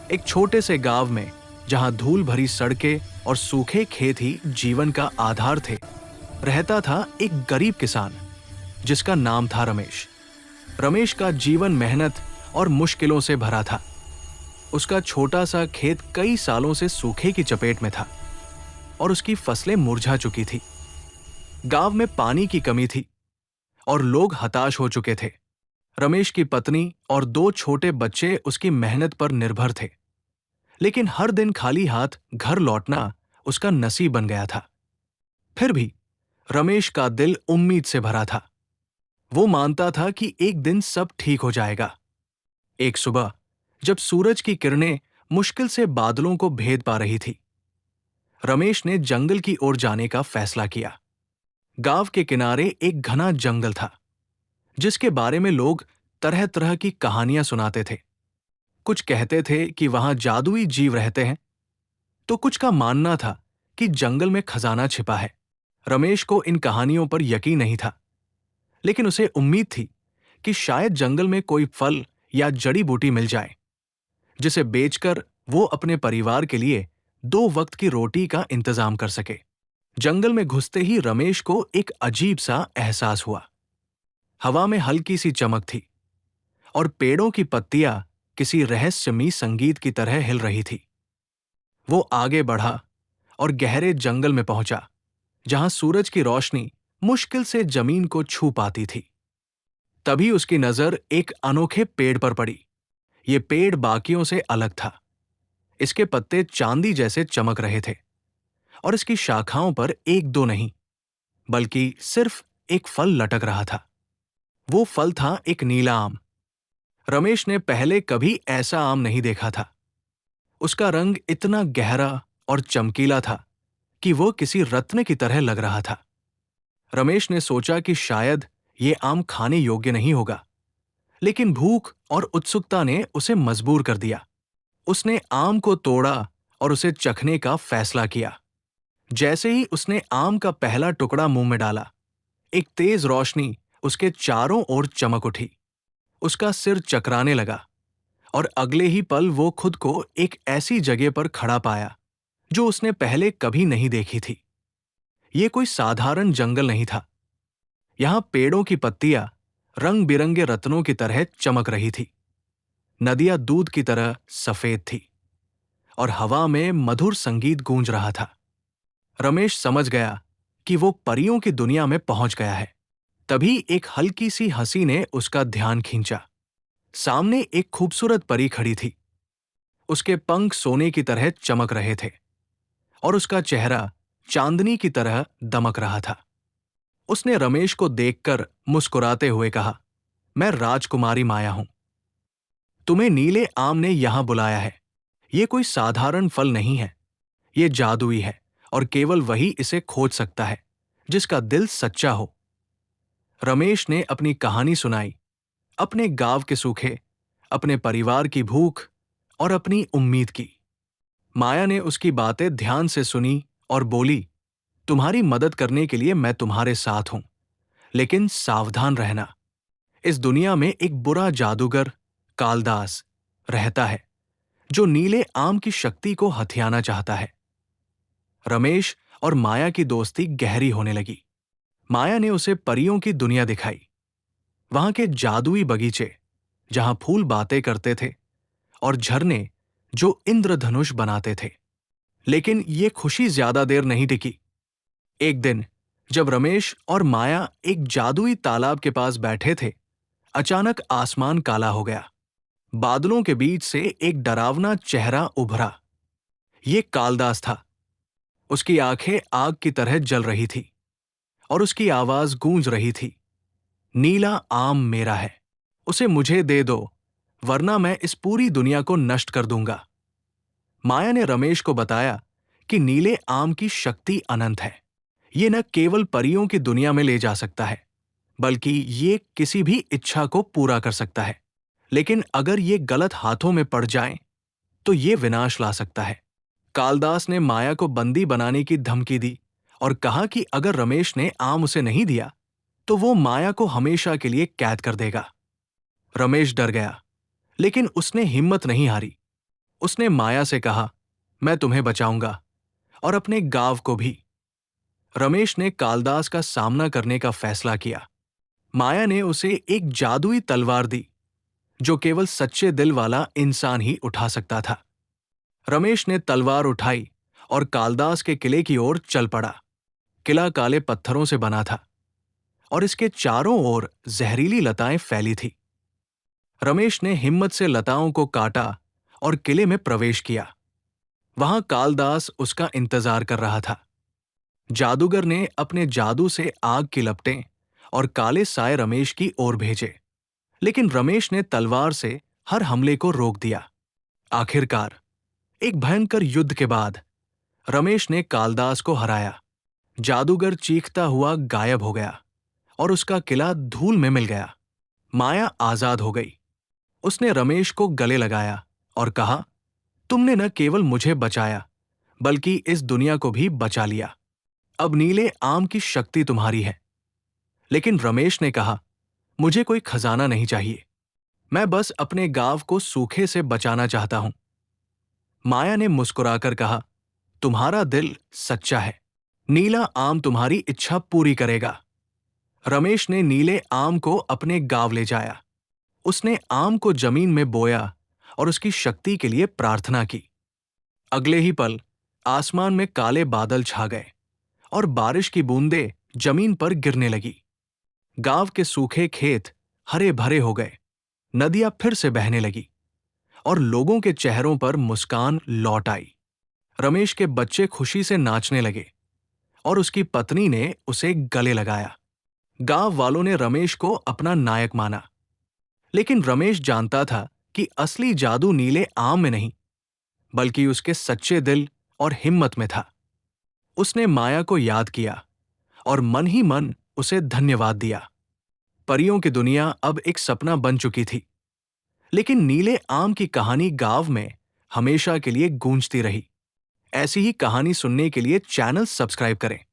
एक छोटे से गांव में, जहां धूल भरी सड़कें और सूखे खेत ही जीवन का आधार थे, रहता था एक गरीब किसान जिसका नाम था रमेश। रमेश का जीवन मेहनत और मुश्किलों से भरा था। उसका छोटा सा खेत कई सालों से सूखे की चपेट में था और उसकी फसलें मुरझा चुकी थी। गांव में पानी की कमी थी और लोग हताश हो चुके थे। रमेश की पत्नी और 2 छोटे बच्चे उसकी मेहनत पर निर्भर थे, लेकिन हर दिन खाली हाथ घर लौटना उसका नसीब बन गया था। फिर भी रमेश का दिल उम्मीद से भरा था। वो मानता था कि एक दिन सब ठीक हो जाएगा। एक सुबह, जब सूरज की किरणें मुश्किल से बादलों को भेद पा रही थी, रमेश ने जंगल की ओर जाने का फैसला किया। गांव के किनारे एक घना जंगल था, जिसके बारे में लोग तरह तरह की कहानियां सुनाते थे। कुछ कहते थे कि वहां जादुई जीव रहते हैं, तो कुछ का मानना था कि जंगल में खजाना छिपा है। रमेश को इन कहानियों पर यकीन नहीं था, लेकिन उसे उम्मीद थी कि शायद जंगल में कोई फल या जड़ी बूटी मिल जाए, जिसे बेचकर वो अपने परिवार के लिए 2 वक्त की रोटी का इंतजाम कर सके। जंगल में घुसते ही रमेश को एक अजीब सा एहसास हुआ। हवा में हल्की सी चमक थी और पेड़ों की पत्तियां किसी रहस्यमयी संगीत की तरह हिल रही थी। वो आगे बढ़ा और गहरे जंगल में पहुंचा, जहां सूरज की रोशनी मुश्किल से जमीन को छू पाती थी। तभी उसकी नजर एक अनोखे पेड़ पर पड़ी। ये पेड़ बाकियों से अलग था। इसके पत्ते चांदी जैसे चमक रहे थे और इसकी शाखाओं पर 1-2 नहीं, बल्कि सिर्फ एक फल लटक रहा था। वो फल था एक नीला आम। रमेश ने पहले कभी ऐसा आम नहीं देखा था। उसका रंग इतना गहरा और चमकीला था कि वो किसी रत्न की तरह लग रहा था। रमेश ने सोचा कि शायद ये आम खाने योग्य नहीं होगा, लेकिन भूख और उत्सुकता ने उसे मजबूर कर दिया। उसने आम को तोड़ा और उसे चखने का फैसला किया। जैसे ही उसने आम का पहला टुकड़ा मुंह में डाला, एक तेज रोशनी उसके चारों ओर चमक उठी। उसका सिर चकराने लगा और अगले ही पल वो खुद को एक ऐसी जगह पर खड़ा पाया जो उसने पहले कभी नहीं देखी थी। ये कोई साधारण जंगल नहीं था। यहां पेड़ों की पत्तियां रंग बिरंगे रत्नों की तरह चमक रही थी। नदियां दूध की तरह सफेद थी और हवा में मधुर संगीत गूंज रहा था। रमेश समझ गया कि वो परियों की दुनिया में पहुंच गया है। तभी एक हल्की सी हंसी ने उसका ध्यान खींचा। सामने एक खूबसूरत परी खड़ी थी। उसके पंख सोने की तरह चमक रहे थे और उसका चेहरा चांदनी की तरह दमक रहा था। उसने रमेश को देखकर मुस्कुराते हुए कहा, मैं राजकुमारी माया हूं। तुम्हें नीले आम ने यहां बुलाया है। ये कोई साधारण फल नहीं है। ये जादुई है और केवल वही इसे खोज सकता है जिसका दिल सच्चा हो। रमेश ने अपनी कहानी सुनाई, अपने गांव के सूखे, अपने परिवार की भूख और अपनी उम्मीद की। माया ने उसकी बातें ध्यान से सुनी और बोली, तुम्हारी मदद करने के लिए मैं तुम्हारे साथ हूं, लेकिन सावधान रहना। इस दुनिया में एक बुरा जादूगर, कालदास, रहता है जो नीले आम की शक्ति को हथियाना चाहता है। रमेश और माया की दोस्ती गहरी होने लगी। माया ने उसे परियों की दुनिया दिखाई, वहां के जादुई बगीचे जहां फूल बातें करते थे और झरने जो इंद्रधनुष बनाते थे। लेकिन ये खुशी ज्यादा देर नहीं टिकी। एक दिन जब रमेश और माया एक जादुई तालाब के पास बैठे थे, अचानक आसमान काला हो गया। बादलों के बीच से एक डरावना चेहरा उभरा। ये कालदास था। उसकी आंखें आग की तरह जल रही थी और उसकी आवाज गूंज रही थी, नीला आम मेरा है, उसे मुझे दे दो, वरना मैं इस पूरी दुनिया को नष्ट कर दूंगा। माया ने रमेश को बताया कि नीले आम की शक्ति अनंत है। ये न केवल परियों की दुनिया में ले जा सकता है, बल्कि ये किसी भी इच्छा को पूरा कर सकता है। लेकिन अगर ये गलत हाथों में पड़ जाए तो ये विनाश ला सकता है। कालदास ने माया को बंदी बनाने की धमकी दी और कहा कि अगर रमेश ने आम उसे नहीं दिया तो वो माया को हमेशा के लिए कैद कर देगा। रमेश डर गया, लेकिन उसने हिम्मत नहीं हारी। उसने माया से कहा, मैं तुम्हें बचाऊंगा और अपने गांव को भी। रमेश ने कालदास का सामना करने का फैसला किया। माया ने उसे एक जादुई तलवार दी जो केवल सच्चे दिल वाला इंसान ही उठा सकता था। रमेश ने तलवार उठाई और कालदास के किले की ओर चल पड़ा। किला काले पत्थरों से बना था और इसके चारों ओर जहरीली लताएं फैली थी। रमेश ने हिम्मत से लताओं को काटा और किले में प्रवेश किया। वहां कालदास उसका इंतजार कर रहा था। जादूगर ने अपने जादू से आग की लपटें और काले साए रमेश की ओर भेजे, लेकिन रमेश ने तलवार से हर हमले को रोक दिया। आखिरकार एक भयंकर युद्ध के बाद रमेश ने कालदास को हराया। जादूगर चीखता हुआ गायब हो गया और उसका किला धूल में मिल गया। माया आजाद हो गई। उसने रमेश को गले लगाया और कहा, तुमने न केवल मुझे बचाया बल्कि इस दुनिया को भी बचा लिया। अब नीले आम की शक्ति तुम्हारी है। लेकिन रमेश ने कहा, मुझे कोई खजाना नहीं चाहिए, मैं बस अपने गांव को सूखे से बचाना चाहता हूं। माया ने मुस्कुराकर कहा, तुम्हारा दिल सच्चा है, नीला आम तुम्हारी इच्छा पूरी करेगा। रमेश ने नीले आम को अपने गांव ले जाया। उसने आम को जमीन में बोया और उसकी शक्ति के लिए प्रार्थना की। अगले ही पल आसमान में काले बादल छा गए और बारिश की बूंदें जमीन पर गिरने लगी। गांव के सूखे खेत हरे भरे हो गए, नदियां फिर से बहने लगी और लोगों के चेहरों पर मुस्कान लौट आई। रमेश के बच्चे खुशी से नाचने लगे और उसकी पत्नी ने उसे गले लगाया। गांव वालों ने रमेश को अपना नायक माना। लेकिन रमेश जानता था कि असली जादू नीले आम में नहीं, बल्कि उसके सच्चे दिल और हिम्मत में था। उसने माया को याद किया और मन ही मन उसे धन्यवाद दिया। परियों की दुनिया अब एक सपना बन चुकी थी, लेकिन नीले आम की कहानी गांव में हमेशा के लिए गूंजती रही। ऐसी ही कहानी सुनने के लिए चैनल सब्सक्राइब करें।